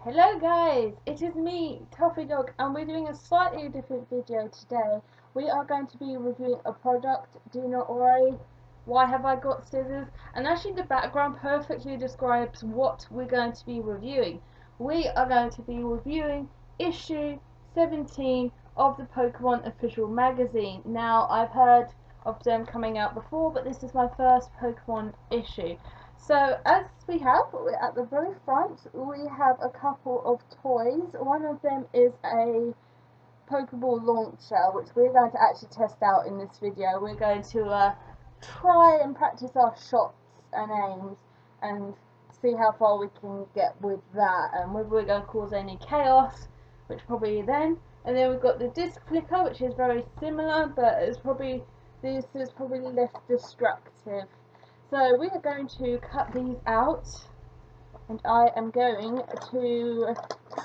Hello guys, it is me, Toffee Dog, and we're doing a slightly different video today. We are going to be reviewing a product. Do not worry, why have I got scissors? And actually the background perfectly describes what we're going to be reviewing. We are going to be reviewing issue 17 of the Pokemon official magazine. Now, I've heard of them coming out before, but this is my first Pokemon issue. So as we have at the very front, we have a couple of toys. One of them is a Pokeball launcher, which we're going to actually test out in this video. We're going to try and practice our shots and aims and see how far we can get with that, and whether we're going to cause any chaos, which probably then. And then we've got the disc flicker, which is very similar, but this is probably less destructive. So we are going to cut these out, and I am going to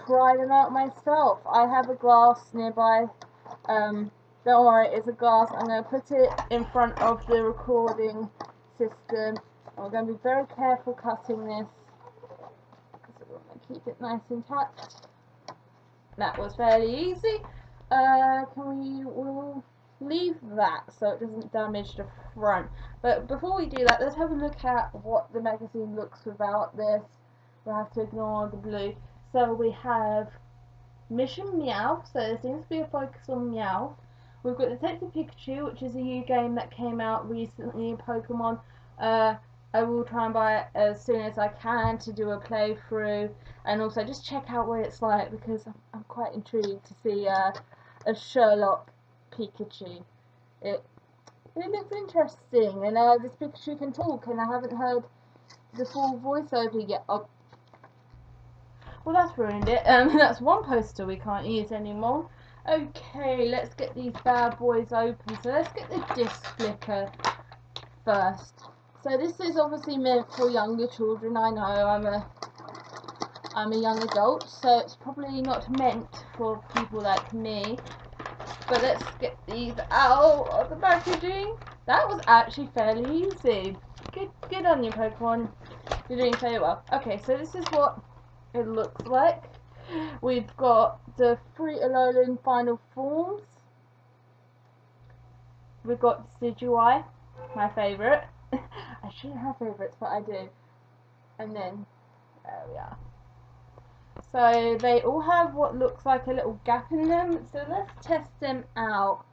try them out myself. I have a glass nearby. Don't worry, it's a glass. I'm going to put it in front of the recording system. We're going to be very careful cutting this because I want to keep it nice and intact. That was fairly easy. We'll leave that so it doesn't damage the front. But before we do that, let's have a look at what the magazine looks without this. We'll have to ignore the blue. So we have Mission Meowth, so there seems to be a focus on Meowth. We've got Detective Pikachu, which is a new game that came out recently in Pokemon. I will try and buy it as soon as I can to do a playthrough, and also just check out what it's like, because I'm quite intrigued to see a Sherlock Pikachu. It looks interesting, and this Pikachu can talk, and I haven't heard the full voiceover yet. Oh, well, that's ruined it. That's one poster we can't use anymore. Okay, let's get these bad boys open. So let's get the disc flicker first. So this is obviously meant for younger children. I know I'm a young adult, so it's probably not meant for people like me. But let's get these out of the packaging. That was actually fairly easy. Good on you, Pokemon. You're doing fairly well. Okay, so this is what it looks like. We've got the 3 Alolan final forms. We've got Decidueye, my favourite. I shouldn't have favourites, but I do. And then, there we are. So they all have what looks like a little gap in them. So let's test them out.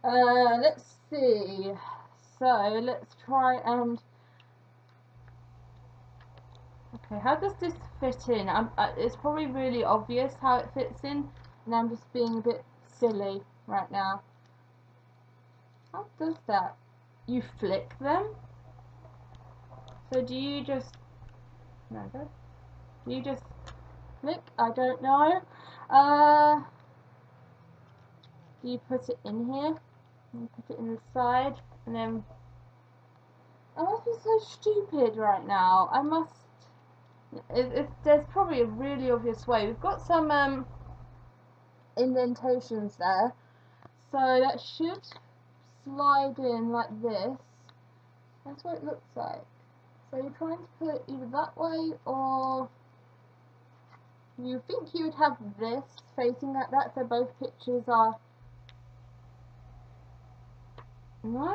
Let's see. So let's try and... Okay, how does this fit in? It's probably really obvious how it fits in, and I'm just being a bit silly right now. How does that? You flick them? So do you just... No, do you just flick? I don't know. Do you put it in here? You put it in the side, and then... I must be so stupid right now. I must... There's probably a really obvious way. We've got some indentations there, so that should slide in like this. That's what it looks like. So you're trying to put it either that way, or you think you would have this facing like that, so both pictures are... No?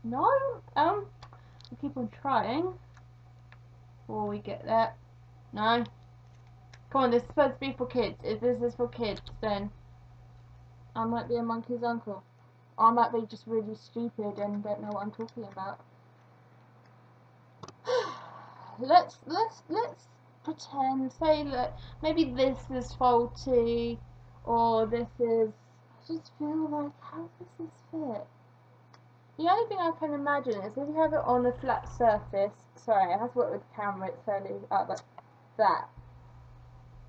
We'll keep on trying. Before we get that. No. Come on, this is supposed to be for kids. If this is for kids, then I might be a monkey's uncle. I might be just really stupid and don't know what I'm talking about. let's pretend, say that maybe this is faulty, or this is... I just feel like, how does this fit? The only thing I can imagine is if you have it on a flat surface. Sorry, I have to work with the camera, it's fairly like that.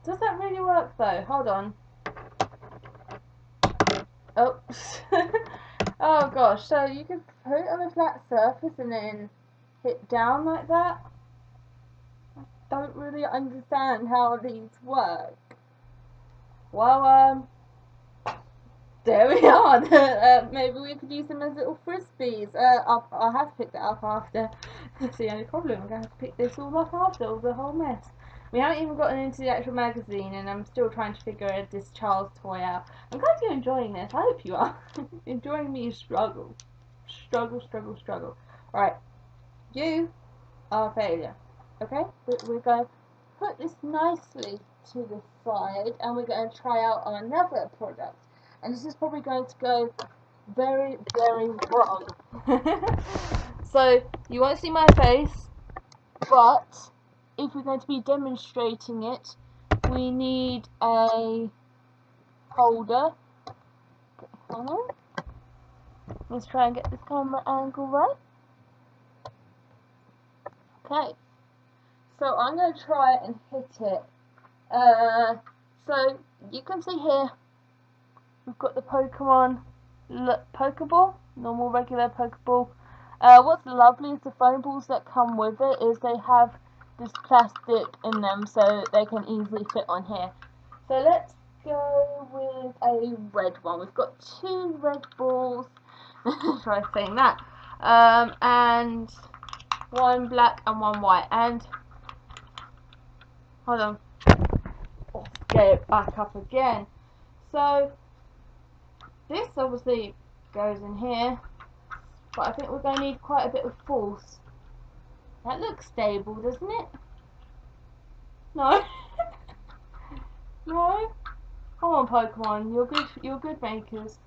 Does that really work though? Hold on. Oh. Oh gosh, so you can put it on a flat surface and then hit down like that? I don't really understand how these work. Well, there we are. Maybe we could use them as little frisbees. I'll have to pick that up after. That's the only problem. I'm going to have to pick this all up after all the whole mess. We haven't even gotten into the actual magazine, and I'm still trying to figure this child's toy out. I'm glad you're enjoying this. I hope you are. Enjoying me struggle. Struggle, struggle, struggle. Alright, you are a failure. Okay? We're going to put this nicely to the side, and we're going to try out another product. And this is probably going to go very, very wrong. So, you won't see my face, but if we're going to be demonstrating it, we need a holder. Hang on. Let's try and get this camera angle right. Okay. So I'm going to try and hit it. So you can see here, we've got the Pokemon Pokeball, normal regular Pokeball. What's lovely is the foam balls that come with it is they have this plastic in them so they can easily fit on here. So let's go with a red one. We've got 2 red balls. Try saying that. And 1 black and 1 white. And hold on. Let's get it back up again. So this obviously goes in here, but I think we're going to need quite a bit of force. That looks stable, doesn't it? No. No. Come on, Pokemon. You're good. You're good makers.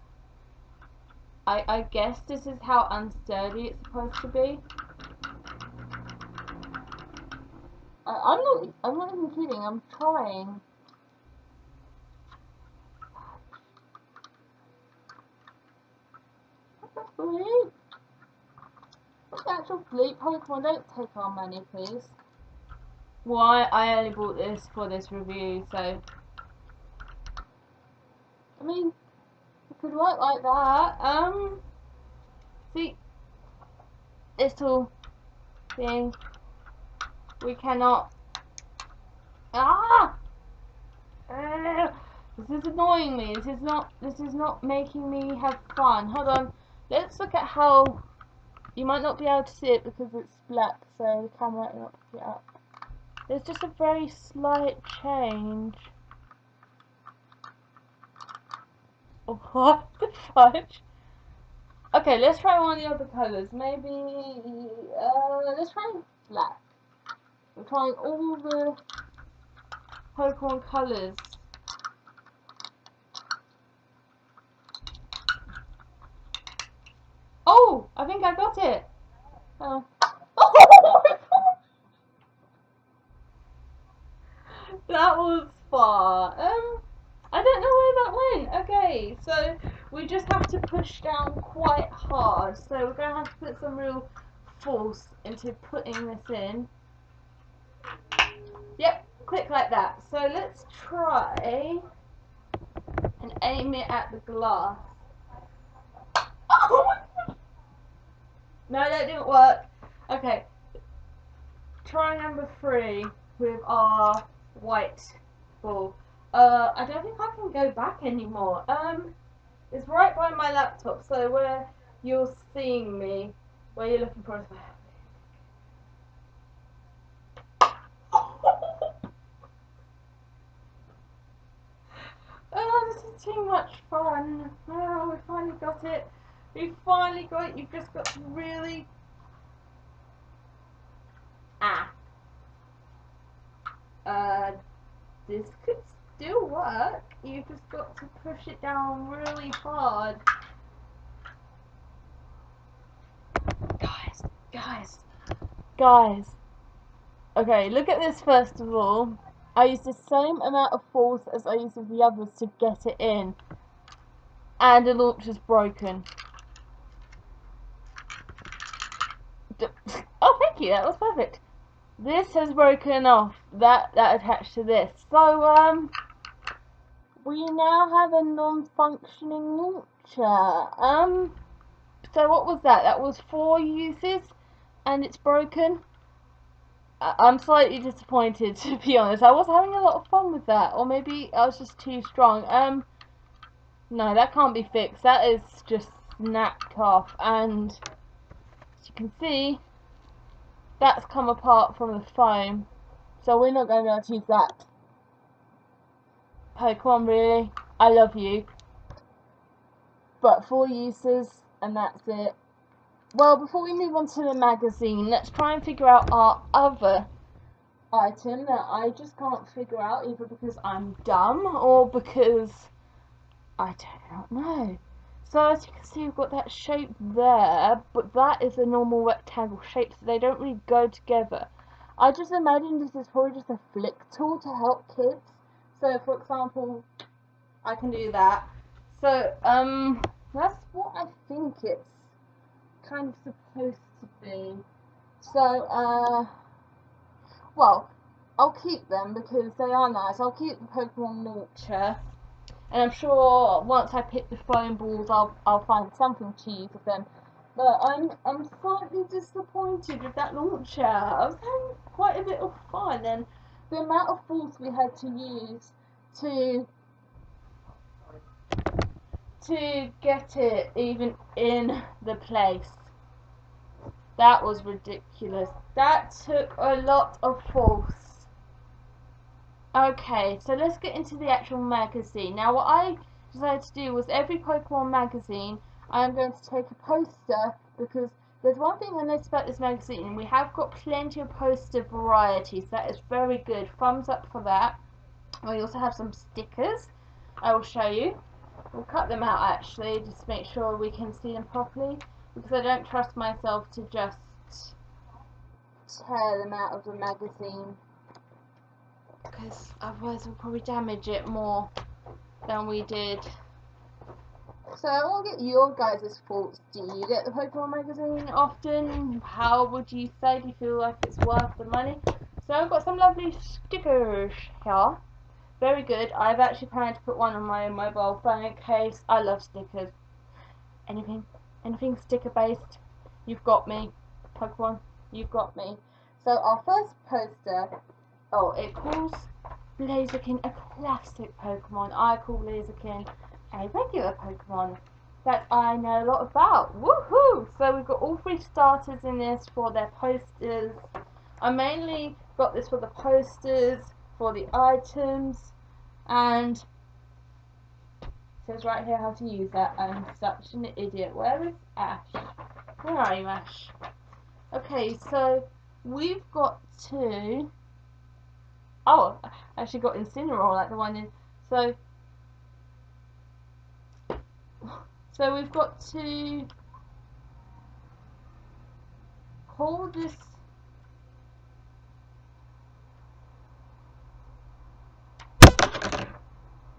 I guess this is how unsteady it's supposed to be. I'm not even kidding. I'm trying. Bleep. What's the actual bleep? Pokemon, don't take our money, please. Why? I only bought this for this review, so I mean, it could work like that. See, little thing. We cannot. Ah! This is annoying me. This is not making me have fun. Hold on. Let's look at how. You might not be able to see it because it's black, so the camera might not pick it up. There's just a very slight change. Oh, what the fudge? Okay, let's try one of the other colours. Maybe let's try black. We're trying all the Pokemon colours. Oh, I think I got it. Oh. That was far. I don't know where that went. Okay, so we just have to push down quite hard. So we're going to have to put some real force into putting this in. Yep, quick like that. So let's try and aim it at the glass. Oh my God. No, that didn't work. Okay, try number 3 with our white ball. I don't think I can go back anymore. It's right by my laptop, so where you're seeing me, where you're looking for us. Oh, this is too much fun. Oh, we finally got it. We finally got it. You've just got to really. This could still work. You've just got to push it down really hard. Guys. Okay, look at this first of all. I used the same amount of force as I used with the others to get it in. And the launcher's broken. Oh, thank you, that was perfect. This has broken off, that attached to this. So, we now have a non-functioning launcher. So what was that? That was 4 uses, and it's broken. I'm slightly disappointed, to be honest. I was having a lot of fun with that, or maybe I was just too strong. No, that can't be fixed. That is just snapped off, and as you can see, that's come apart from the foam. So we're not going to be able to use that. Pokemon, really? I love you. But 4 uses, and that's it. Well, before we move on to the magazine, let's try and figure out our other item that I just can't figure out, either because I'm dumb or because I don't know. So as you can see, we've got that shape there, but that is a normal rectangle shape, so they don't really go together. I just imagine this is probably just a flick tool to help kids. So for example, I can do that. So that's what I think it's kind of supposed to be. So well, I'll keep them because they are nice. I'll keep the Pokemon launcher, and I'm sure once I pick the foam balls, I'll find something to use with them. But I'm slightly disappointed with that launcher. I was having quite a bit of fun, and the amount of balls we had to use to get it even in the place, that was ridiculous. That took a lot of force. Okay, so let's get into the actual magazine. Now what I decided to do was every Pokemon magazine, I'm going to take a poster, because there's one thing I noticed about this magazine. We have got plenty of poster varieties. That is very good. Thumbs up for that. We also have some stickers. I will show you. We'll cut them out actually, just to make sure we can see them properly, because I don't trust myself to just tear them out of the magazine, because otherwise we'll probably damage it more than we did. So I want to get your guys' thoughts. Do you get the Pokemon magazine often? How would you say? Do you feel like it's worth the money? So I've got some lovely stickers here. Very good. I've actually planned to put one on my mobile phone case. I love stickers. Anything sticker based, you've got me. Pokemon, you've got me. So our first poster, it calls Blaziken a classic Pokemon. I call Blaziken a regular Pokemon that I know a lot about. Woohoo! So we've got all 3 starters in this for their posters. I mainly got this for the posters, for the items, and it says right here how to use that. I'm such an idiot. Where is Ash? Where are you, Ash? Okay, so we've got to... Oh, I actually got Incineroar like the one in... So we've got to pull this...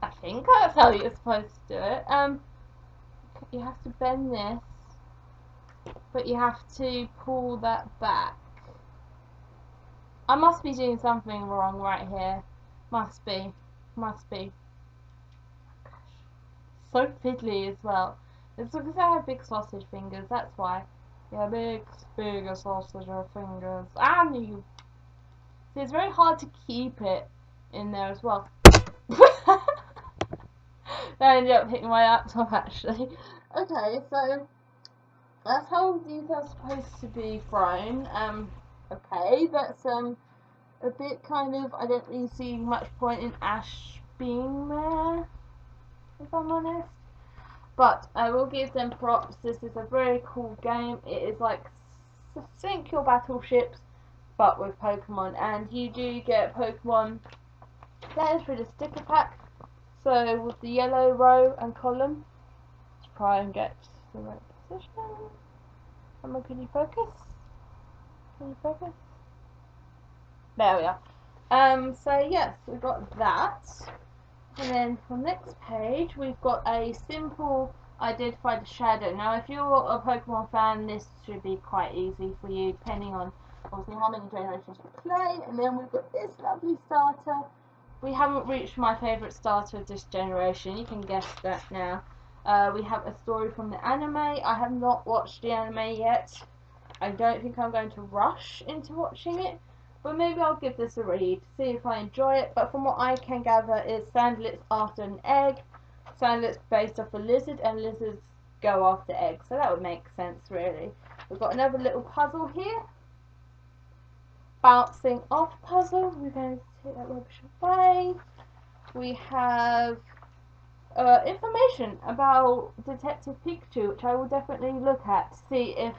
I think that's how you're supposed to do it. You have to bend this, but you have to pull that back. I must be doing something wrong right here. Must be. So fiddly as well. It's because I have big sausage fingers, that's why. Yeah, big sausage fingers. And you. See, it's very hard to keep it in there as well. I ended up hitting my laptop actually. Okay, so that's how these are supposed to be thrown. Okay, that's a bit kind of, I don't really see much point in Ash being there, if I'm honest. But I will give them props. This is a very cool game. It is like Sync Your Battleships, but with Pokemon. And you do get Pokemon players through the sticker pack. So with the yellow row and column, let's try and get the right position. Come on, can you focus? There we are. So yes, we've got that. And then for the next page, we've got a simple identify the shadow. Now, if you're a Pokemon fan, this should be quite easy for you, depending on obviously how many generations you play. And then we've got this lovely starter. We haven't reached my favourite starter of this generation. You can guess that now. We have a story from the anime. I have not watched the anime yet. I don't think I'm going to rush into watching it. But maybe I'll give this a read, see if I enjoy it. But from what I can gather, is Sandlet's after an egg. Sandlet's based off a lizard, and lizards go after eggs. So that would make sense, really. We've got another little puzzle here. bouncing off puzzle. We're going to take that rubbish away. We have information about Detective Pikachu, which I will definitely look at to see if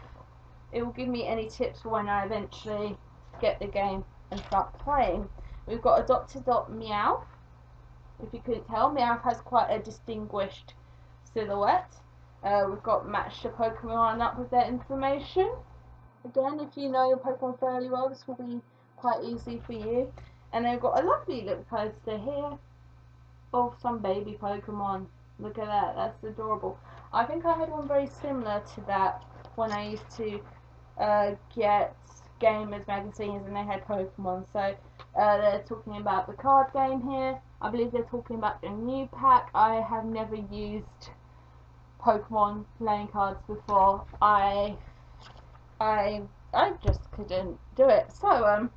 it will give me any tips for when I eventually get the game and start playing. We've got a Dr. Meowth. If you couldn't tell, Meowth has quite a distinguished silhouette. We've got Match the Pokemon up with their information. Again, if you know your Pokemon fairly well, this will be quite easy for you. And they've got a lovely little poster here of some baby Pokemon. Look at that, that's adorable. I think I had one very similar to that when I used to get gamers magazines and they had Pokemon. So they're talking about the card game here. I believe they're talking about the new pack. I have never used Pokemon playing cards before. I just couldn't do it. So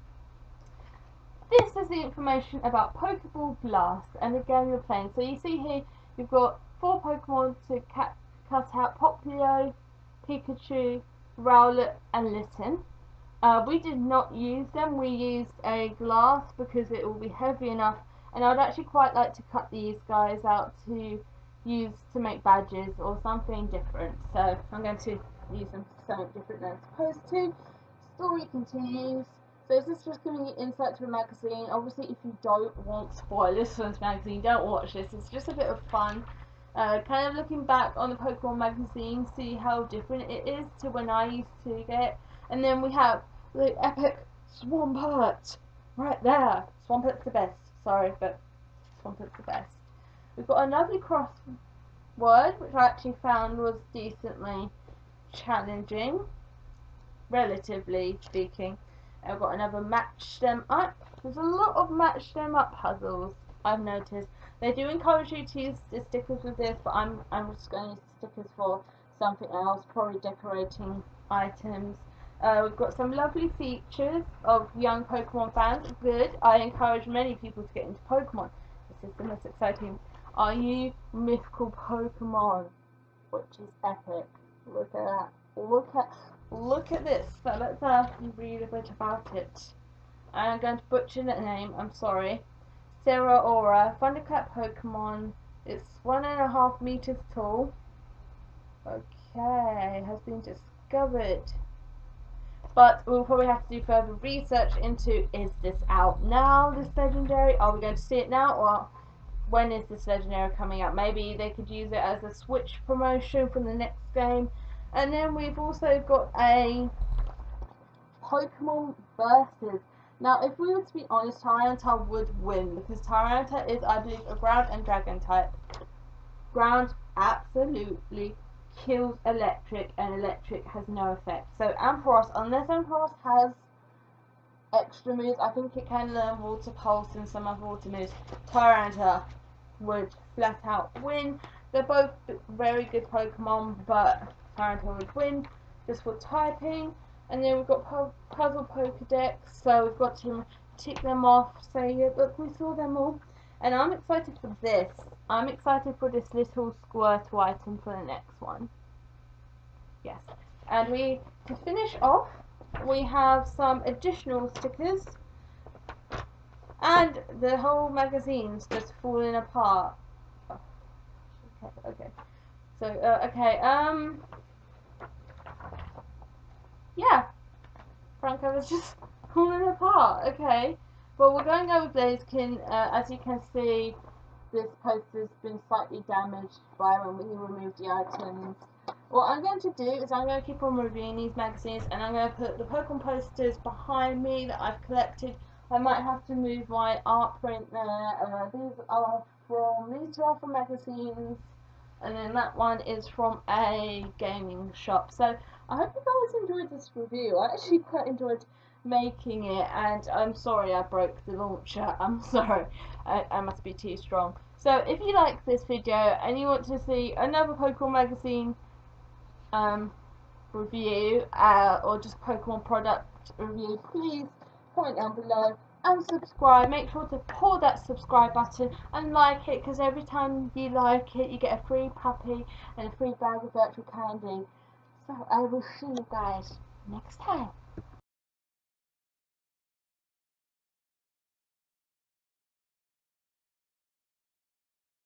this is the information about Pokeball Blast and the game you're playing. So you see here, you've got 4 Pokemon to cut out: Popplio, Pikachu, Rowlet, and Litten. We did not use them. We used a glass because it will be heavy enough, and I would actually quite like to cut these guys out to use to make badges or something different. So I'm going to use them for something different than supposed to. Story continues. So is this just giving you insight to the magazine? Obviously, if you don't want spoilers for this magazine, don't watch this. It's just a bit of fun. Kind of looking back on the Pokemon magazine, see how different it is to when I used to get it. And then we have the epic Swampert right there. Swampert's the best. Sorry, but Swampert's the best. We've got another crossword, which I actually found was decently challenging, relatively speaking. I've got another match them up. There's a lot of match them up puzzles, I've noticed. They do encourage you to use the stickers with this, but I'm just going to use stickers for something else, probably decorating items. We've got some lovely features of young Pokemon fans. Good. I encourage many people to get into Pokemon. This is the most exciting. Are you mythical Pokemon? Which is epic. Look at that. Look at this. So let's read a bit about it. I'm going to butcher the name. I'm sorry. Aura, Thunderclap Pokemon. It's 1.5 meters tall. Okay, has been discovered. But we'll probably have to do further research into, is this out now, this legendary? Are we going to see it now, or when is this legendary coming out? Maybe they could use it as a Switch promotion for the next game. And then we've also got a Pokemon Versus. Now, if we were to be honest, Tyranitar would win, because Tyranitar is, I believe, a ground and dragon type. Ground absolutely kills electric, and electric has no effect. So Ampharos, unless Ampharos has extra moves, I think it can learn Water Pulse and some other water moves. Tyranitar would flat out win. They're both very good Pokemon, but Tyranitar would win just for typing. And then we've got Puzzle Pokedex, so we've got to tick them off, say, yeah, look, we saw them all. And I'm excited for this. I'm excited for this little Squirtle item for the next one. Yes. And to finish off, we have some additional stickers. And the whole magazine's just falling apart. Okay. So, okay, yeah. Franco was just falling apart. Okay. Well, we're going over Blaziken. As you can see, this poster's been slightly damaged by when we removed the items. What I'm going to do is I'm going to keep on reviewing these magazines, and I'm going to put the Pokemon posters behind me that I've collected. I might have to move my art print there. These two are from magazines, and then that one is from a gaming shop. So I hope you guys enjoyed this review. I actually quite enjoyed making it, and I'm sorry I broke the launcher. I'm sorry. I must be too strong. So if you like this video and you want to see another Pokemon magazine review or just Pokemon product review, please comment down below and subscribe. Make sure to pull that subscribe button and like it, because every time you like it you get a free puppy and a free bag of virtual candy. So I will see you guys next time.